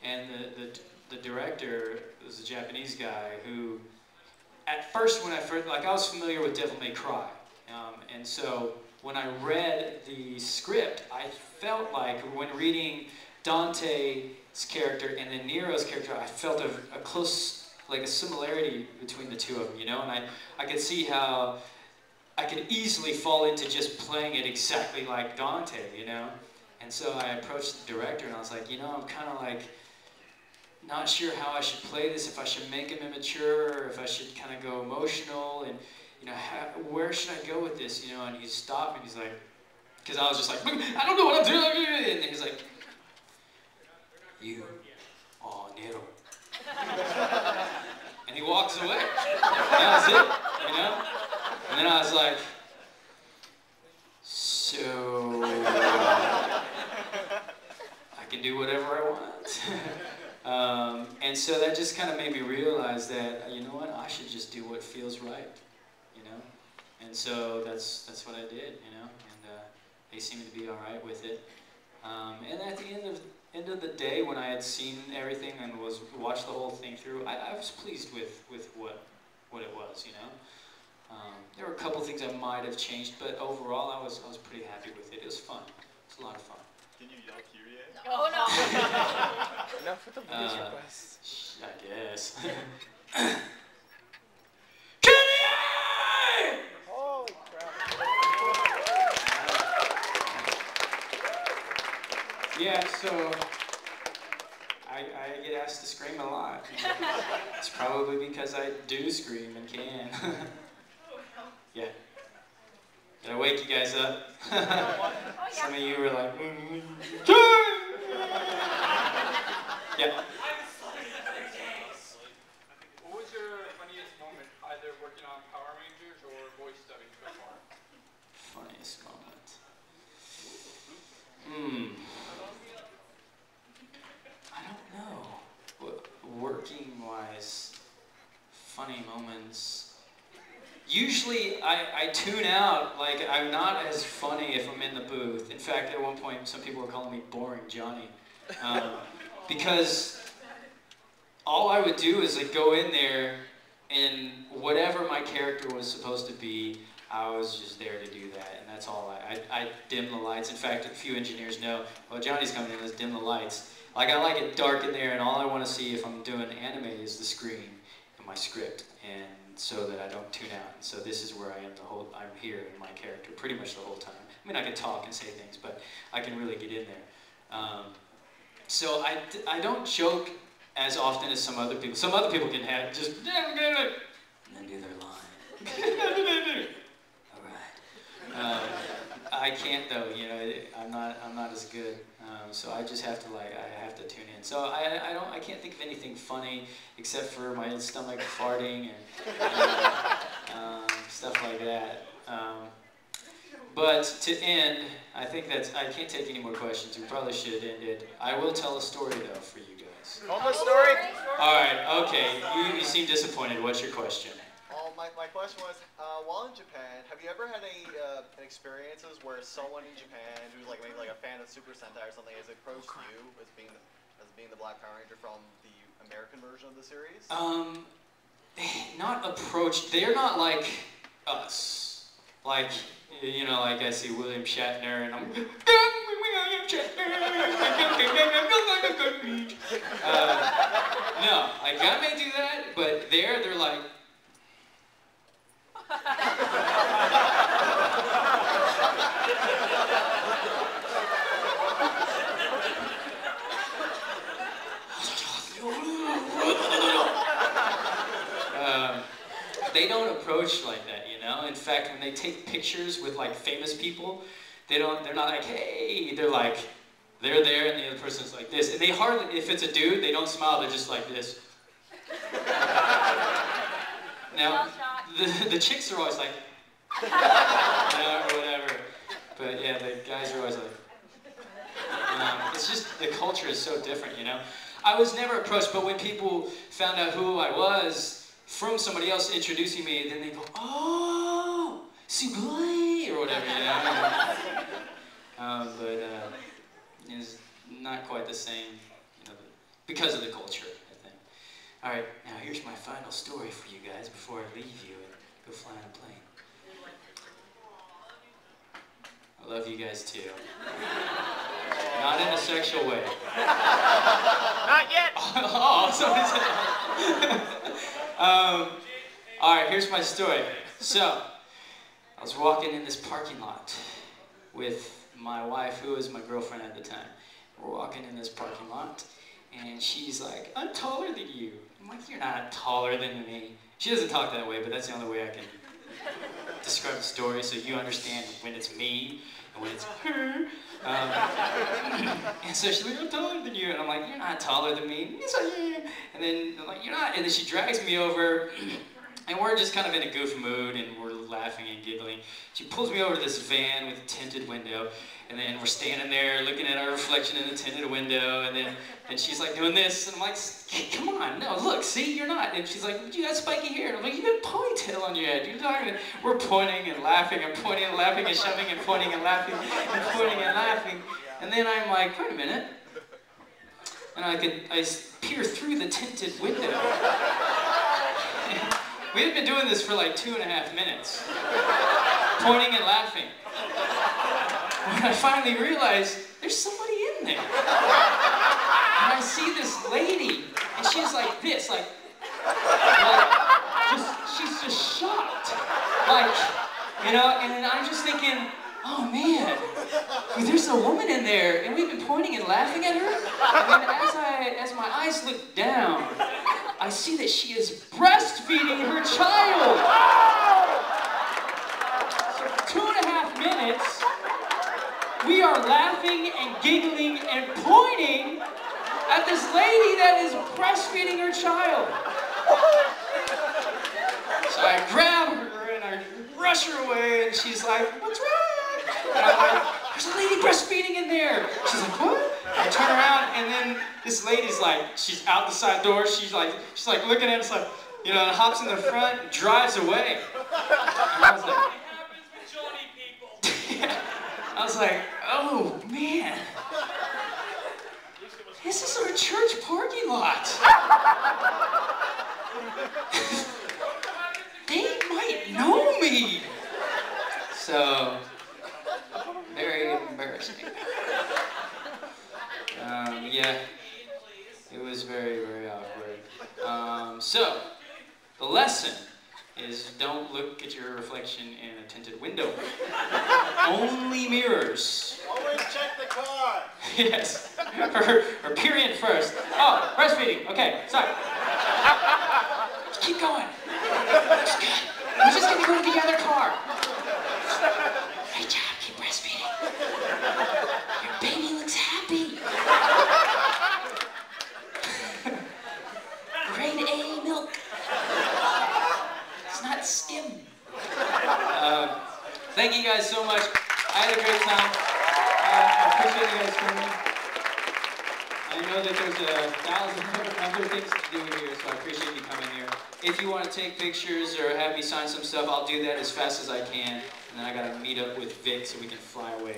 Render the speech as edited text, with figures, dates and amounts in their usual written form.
And the director was a Japanese guy who, at first, when I was familiar with Devil May Cry, and so when I read the script, I felt like when reading Dante's character and then Nero's character, I felt a close, like a similarity between the two of them, you know, and I could see how I could easily fall into just playing it exactly like Dante, you know, and so I approached the director and I was like, you know, I'm kind of like, not sure how I should play this, if I should make him immature, or if I should kind of go emotional, and you know, where should I go with this, you know? And he stopped me and he's like, because I was just like, I don't know what I'm doing, and he's like, you, oh, Nero. And he walks away. That was it, you know? And then I was like, so, I can do whatever I want. And so that just kind of made me realize that, you know what, I should just do what feels right, you know? And so that's what I did, you know? And they seemed to be all right with it. And at the end of the day, when I had seen everything and watched the whole thing through, I was pleased with what it was, you know? There were a couple things I might have changed, but overall I was pretty happy with it. It was fun. It was a lot of fun. Can you yell Kyrie? Oh no! Enough with the voice requests. I guess. Holy crap. Yeah, so I get asked to scream a lot. It's probably because I do scream and can. Yeah. Did I wake you guys up? Some of you were like, yeah. What was your funniest moment, either working on Power Rangers or voice dubbing so far? Funniest moment. I don't know. Working-wise, funny moments. Usually I tune out, like I'm not as funny if I'm in the booth. In fact, at one point some people were calling me Boring Johnny. Because all I would do is like go in there and whatever my character was supposed to be, I was just there to do that, and that's all. I dim the lights. In fact, a few engineers know, oh, Johnny's coming in, let's dim the lights. Like I like it dark in there, and all I want to see if I'm doing anime is the screen and my script, and so that I don't tune out. So this is where I am I'm here in my character pretty much the whole time. I mean, I can talk and say things, but I can really get in there. So I don't joke as often as some other people. Some other people can have just, and then do their line. All right. I can't though, you know, I'm not as good. So I just have to I have to tune in. So I can't think of anything funny except for my stomach farting and stuff like that. But to end, I think I can't take any more questions. We probably should end it. I will tell a story though for you guys. Homo story? All right, okay. You seem disappointed. What's your question? My question was, while in Japan, have you ever had any experiences where someone in Japan who's like maybe like a fan of Super Sentai or something has approached you as being the Black Power Ranger from the American version of the series? Not approached. They're not like us. Like, you know, like I see William Shatner and I'm William Shatner. No, like I may do that, but they're like. They don't approach like that, you know. In fact, when they take pictures with like famous people, they're not like, hey. They're like, they're there, and the other person's like this, and they hardly, if it's a dude, they don't smile. They're just like this. Now, the chicks are always like, you know, or whatever. But yeah, the guys are always like, it's just, the culture is so different, you know. I was never approached, but when people found out who I was from somebody else introducing me, then they go, oh, Souffle or whatever, you know. But it's not quite the same, you know, because of the culture, I think. All right, now here's my final story for you guys before I leave you and go fly on a plane. I love you guys too. Not in a sexual way. Not yet. Oh, somebody said. All right, here's my story. So, I was walking in this parking lot with my wife, who was my girlfriend at the time. We're walking in this parking lot, and she's like, "I'm taller than you." I'm like, "You're not taller than me." She doesn't talk that way, but that's the only way I can describe the story so you understand when it's me and when it's her. And so she's like, "I'm taller than you." And I'm like, "You're not taller than me." "Yes, I am." And then I'm like, "You're not." And then she drags me over, and we're just kind of in a goof mood, and we're laughing and giggling. She pulls me over to this van with a tinted window, and then we're standing there looking at our reflection in the tinted window, and she's like doing this, and I'm like, "Come on, no, look, see, you're not." And she's like, "You got spiky hair." And I'm like, "You got a ponytail on your head. You're talking." We're pointing and laughing and pointing and laughing and shoving and pointing and laughing and pointing and laughing. And then I'm like, "Wait a minute." And I peer through the tinted window. We had been doing this for like 2.5 minutes, pointing and laughing. When I finally realized there's somebody in there. And I see this lady, and she's like this, she's just shocked. Like, you know, and then I'm just thinking, oh man, there's a woman in there, and we've been pointing and laughing at her. And then as my eyes look down, I see that she is breastfeeding her child. So for 2.5 minutes, we are laughing and giggling and pointing at this lady that is breastfeeding her child. So I grab her and I rush her away, and she's like, "What's wrong?" And I'm like, "There's a lady breastfeeding in there." She's like, "What?" I turn around, and then this lady's like, she's out the side door. She's like looking at us like, you know, and hops in the front and drives away. And I was like, It happens with Johnny people. yeah. I was like, oh man, this is our church parking lot. They might know me. So, very embarrassing. Yeah, it was very, very awkward. So, the lesson is don't look at your reflection in a tinted window. Only mirrors. Always check the car. Yes. Or period first. Oh, breastfeeding. Okay, sorry. Keep going. That's good. We're just gonna go to the other car. Great job, keep breastfeeding. Your baby looks happy. Grade A milk. It's not skim. Thank you guys so much. I had a great time. I appreciate you guys coming. I know that there's 1,000 other things to do here, so I appreciate you coming here. If you want to take pictures or have me sign some stuff, I'll do that as fast as I can. And then I got to meet up with Vic so we can fly away.